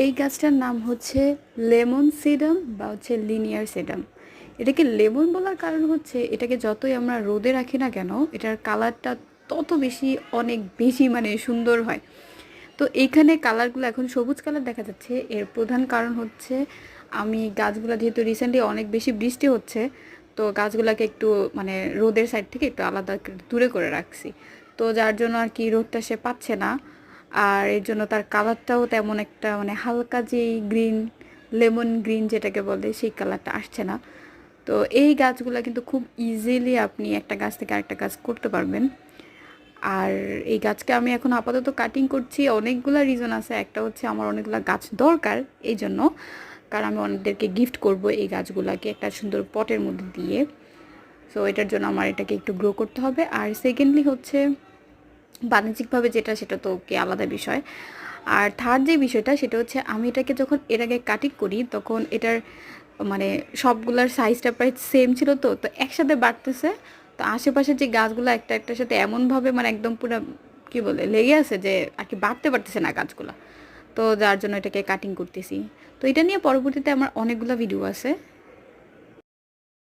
এই গাছটার নাম হচ্ছে লেমন সিডাম বা হচ্ছে লিনিয়ার সিডাম। এটাকে লেমন বলার কারণ হচ্ছে এটাকে যতই আমরা রোদে রাখি না কেন এটার কালারটা তত বেশি অনেক বেশি মানে সুন্দর হয়। তো এইখানে কালারগুলো এখন সবুজ কালার দেখা যাচ্ছে, এর প্রধান কারণ হচ্ছে আমি গাছগুলো যেহেতু রিসেন্টলি অনেক বেশি বৃষ্টি হচ্ছে, তো গাছগুলোকে একটু মানে রোদের সাইড থেকে একটু আলাদা দূরে করে রাখছি। তো যার জন্য আর কি রোদটা সে পাচ্ছে না, আর এর জন্য তার কালারটাও তেমন একটা মানে হালকা যেই গ্রিন, লেমন গ্রিন যেটাকে বলে সেই কালারটা আসছে না। তো এই গাছগুলো কিন্তু খুব ইজিলি আপনি একটা গাছ থেকে আরেকটা গাছ করতে পারবেন। আর এই গাছকে আমি এখন আপাতত কাটিং করছি, অনেকগুলো রিজন আছে। একটা হচ্ছে আমার অনেকগুলো গাছ দরকার এই জন্য, কারণ আমি অনেকদেরকে গিফট করব এই গাছগুলোকে একটা সুন্দর পটের মধ্যে দিয়ে। সো এটার জন্য আমার এটাকে একটু গ্রো করতে হবে। আর সেকেন্ডলি হচ্ছে বাণিজ্যিকভাবে যেটা, সেটা তো কি আলাদা বিষয়। আর থার্ড যে বিষয়টা সেটা হচ্ছে আমি এটাকে যখন এর আগে কাটিং করি তখন এটার মানে সবগুলার সাইজটা প্রায় সেম ছিল, তো তো একসাথে বাড়তেছে। তো আশেপাশে যে গাছগুলো একটা একটার সাথে এমনভাবে মানে একদম পুরো কী বলে লেগে আছে যে আর কি বাড়তে পারতেছে না গাছগুলো। তো যার জন্য এটাকে কাটিং করতেছি। তো এটা নিয়ে পরবর্তীতে আমার অনেকগুলো ভিডিও আছে,